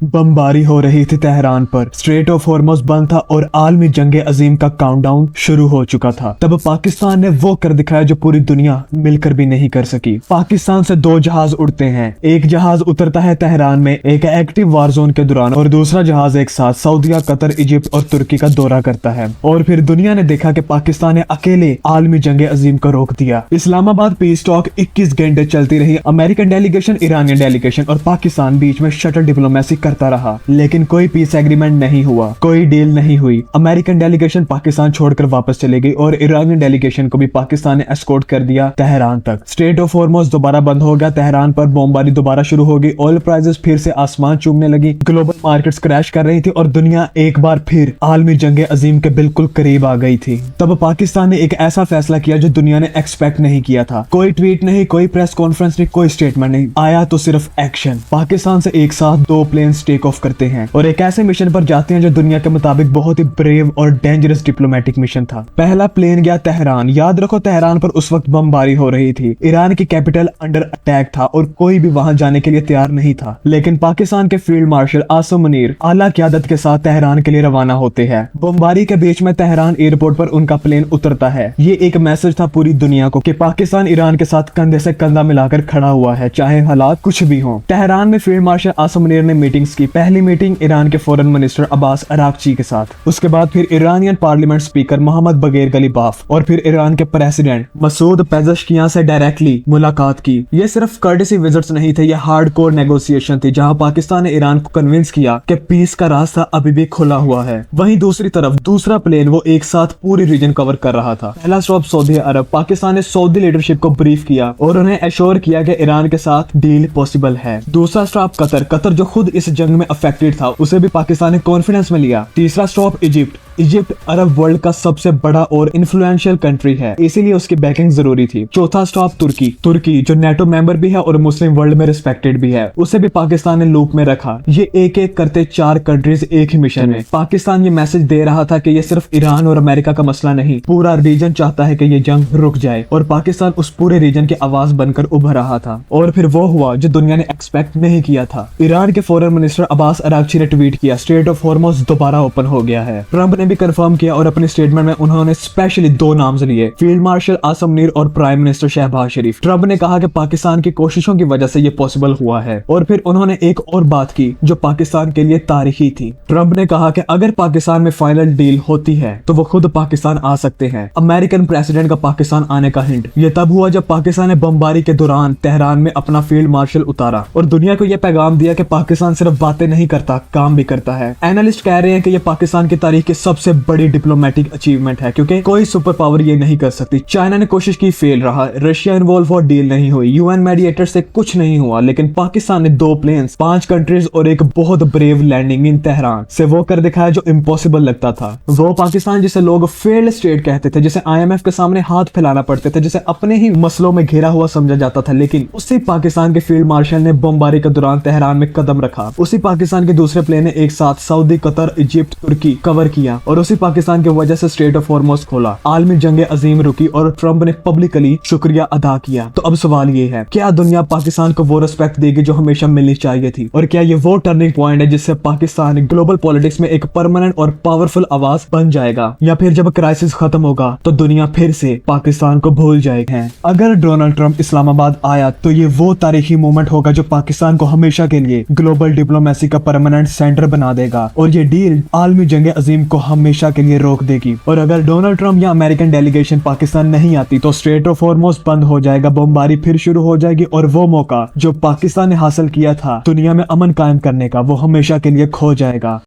बमबारी हो रही थी तेहरान पर। स्ट्रेट ऑफ हॉर्मुज़ बंद था और आलमी जंगे अजीम का काउंटडाउन शुरू हो चुका था। तब पाकिस्तान ने वो कर दिखाया जो पूरी दुनिया मिलकर भी नहीं कर सकी। पाकिस्तान से दो जहाज उड़ते हैं, एक जहाज उतरता है तेहरान में एक एक्टिव वार जोन के दौरान और दूसरा जहाज एक साथ सऊदीया, कतर, इजिप्ट और तुर्की का दौरा करता है। और फिर दुनिया ने देखा कि पाकिस्तान ने अकेले आलमी जंगे अजीम को रोक दिया। इस्लामाबाद पीस टॉक 21 घंटे चलती रही। अमेरिकन डेलीगेशन, ईरानियन डेलीगेशन और पाकिस्तान बीच में शटल डिप्लोमेसी करता रहा, लेकिन कोई पीस एग्रीमेंट नहीं हुआ, कोई डील नहीं हुई। अमेरिकन डेलीगेशन पाकिस्तान छोड़कर वापस चली गई और ईरानियन डेलीगेशन को भी पाकिस्तान ने एस्कॉर्ट कर दिया तेहरान तक। स्ट्रेट ऑफ हॉर्मुज़ दोबारा बंद हो गया। तेहरान पर बमबारी दोबारा शुरू हो गई। ऑयल प्राइसेस फिर से आसमान चूमने लगी। ग्लोबल मार्केट्स क्रैश कर रही थी और दुनिया एक बार फिर आलमी जंगे अजीम के बिल्कुल करीब आ गई थी। तब पाकिस्तान ने एक ऐसा फैसला किया जो दुनिया ने एक्सपेक्ट नहीं किया था। कोई ट्वीट नहीं, कोई प्रेस कॉन्फ्रेंस नहीं, कोई स्टेटमेंट नहीं, आया तो सिर्फ एक्शन। पाकिस्तान से एक साथ दो प्लेन टेक ऑफ करते हैं और एक ऐसे मिशन पर जाते हैं जो दुनिया के मुताबिक बहुत ही ब्रेव और डेंजरस डिप्लोमेटिक मिशन था। पहला प्लेन गया तेहरान। याद रखो, तेहरान पर उस वक्त बमबारी हो रही थी। ईरान की कैपिटल अंडर अटैक था और कोई भी वहां जाने के लिए तैयार नहीं था। लेकिन पाकिस्तान के फील्ड मार्शल आसिम मुनीर आला क़यादत के साथ तेहरान के लिए रवाना होते हैं। बमबारी के बीच में तेहरान एयरपोर्ट पर उनका प्लेन उतरता है। ये एक मैसेज था पूरी दुनिया को कि पाकिस्तान ईरान के साथ कंधे से कंधा मिलाकर खड़ा हुआ है, चाहे हालात कुछ भी हो। तेहरान में फील्ड मार्शल आसिम मुनीर ने मीटिंग्स की। पहली मीटिंग ईरान के फॉरेन मिनिस्टर अब्बास अरागची के साथ, उसके बाद फिर ईरानियन पार्लियामेंट स्पीकर मोहम्मद बगैर गलीबाफ और फिर ईरान के प्रेसिडेंट मसूद पेज़ेश्कियान से डायरेक्टली मुलाकात की। ये सिर्फ कर्टेसी विजिट्स नहीं थे, ये हार्डकोर नेगोशिएशन थी जहां पाकिस्तान ने ईरान को कन्विंस किया कि पीस का रास्ता अभी भी खुला हुआ है। वहीं दूसरी तरफ दूसरा प्लेन वो एक साथ पूरी रीजन कवर कर रहा था। पहला स्टॉप सऊदी अरब। पाकिस्तान ने सऊदी लीडरशिप को ब्रीफ किया और उन्हें एश्योर किया कि ईरान के साथ डील पॉसिबल है। दूसरा स्टॉप कतर। कतर जो खुद इस जंग में अफेक्टेड था, उसे भी पाकिस्तान ने कॉन्फिडेंस में लिया। तीसरा stop Egypt. Egypt Arab world का सबसे बड़ा और इन्फ्लुएंशियल कंट्री है, इसीलिए उसकी बैकिंग जरूरी थी। चौथा स्टॉप तुर्की। तुर्की जो नेटो मेंबर भी है और मुस्लिम वर्ल्ड में रिस्पेक्टेड भी है, उसे भी पाकिस्तान ने लूप में रखा। ये एक एक करते 4 कंट्रीज एक ही मिशन में। पाकिस्तान ये मैसेज दे रहा था कि ये सिर्फ ईरान और अमेरिका का मसला नहीं, पूरा रीजन चाहता है कि ये जंग रुक जाए और पाकिस्तान उस पूरे रीजन की आवाज बनकर उभर रहा था। और फिर वो हुआ जो दुनिया ने एक्सपेक्ट नहीं किया था। ईरान के फॉरेन मिनिस्टर अब्बास अरागची ने ट्वीट किया, स्ट्रेट ऑफ हॉर्मुज़ दोबारा ओपन हो गया है। ट्रंप ने भी कंफर्म किया और अपने स्टेटमेंट में उन्होंने स्पेशली 2 नाम लिए, फील्ड मार्शल आसिम मुनीर और प्राइम मिनिस्टर शहबाज शरीफ। ट्रंप ने कहा कि पाकिस्तान की कोशिशों की वजह से ये पॉसिबल हुआ है। और फिर उन्होंने एक और बात की जो पाकिस्तान के लिए तारीखी थी। ट्रंप ने कहा कि अगर पाकिस्तान में फाइनल डील होती है तो वो खुद पाकिस्तान आ सकते हैं। अमेरिकन प्रेसिडेंट का पाकिस्तान आने का हिंट ये तब हुआ जब पाकिस्तान ने बमबारी के दौरान तेहरान में अपना फील्ड मार्शल उतारा और दुनिया को यह पैगाम दिया कि पाकिस्तान सिर्फ बातें नहीं करता, काम भी करता है। एनालिस्ट कह रहे हैं कि यह पाकिस्तान की तारीख की सबसे बड़ी डिप्लोमेटिक अचीवमेंट है, क्योंकि कोई सुपर पावर ये नहीं कर सकती। चाइना ने कोशिश की, फेल रहा। रशिया इन्वॉल्व और डील नहीं हुई। यूएन मेडिएटर से कुछ नहीं हुआ। लेकिन पाकिस्तान ने 2 प्लेन्स, 5 कंट्रीज और एक बहुत ब्रेव लैंडिंग इन तेहरान से वो कर दिखाया जो इम्पॉसिबल लगता था। वो पाकिस्तान जिसे लोग फेल्ड स्टेट कहते थे, जिसे IMF के सामने हाथ फैलाना पड़ते थे, जिसे अपने ही मसलों में घेरा हुआ समझा जाता था, लेकिन उसी पाकिस्तान के फील्ड मार्शल ने बमबारी के दौरान तेहरान में कदम रखा। उसी पाकिस्तान के दूसरे प्लेन ने एक साथ सऊदी, कतर, इजिप्ट, तुर्की कवर किया और उसी पाकिस्तान की वजह से स्ट्रेट ऑफ हॉर्मुज़ खोला। आलमी जंगे अजीम रुकी और ट्रंप ने पब्लिकली शुक्रिया अदा किया। तो अब सवाल ये है, क्या दुनिया पाकिस्तान को वो रिस्पेक्ट देगी जो हमेशा मिलनी चाहिए थी? और क्या ये वो टर्निंग पॉइंट है जिससे पाकिस्तान ग्लोबल पॉलिटिक्स में एक परमानेंट और पावरफुल आवाज बन जाएगा? या फिर जब क्राइसिस खत्म होगा तो दुनिया फिर से पाकिस्तान को भूल जाएगी? अगर डोनाल्ड ट्रंप इस्लामाबाद आया तो ये वो तारीखी मोमेंट होगा जो पाकिस्तान को हमेशा के लिए ग्लोबल डिप्लोमेसी का परमानेंट सेंटर बना देगा और ये डील आलमी जंगे अजीम को हमेशा के लिए रोक देगी। और अगर डोनाल्ड ट्रंप या अमेरिकन डेलीगेशन पाकिस्तान नहीं आती तो स्ट्रेट ऑफ हॉर्मुज़ बंद हो जाएगा, बमबारी फिर शुरू हो जाएगी और वो मौका जो पाकिस्तान ने हासिल किया था दुनिया में अमन कायम करने का, वो हमेशा के लिए खो जाएगा।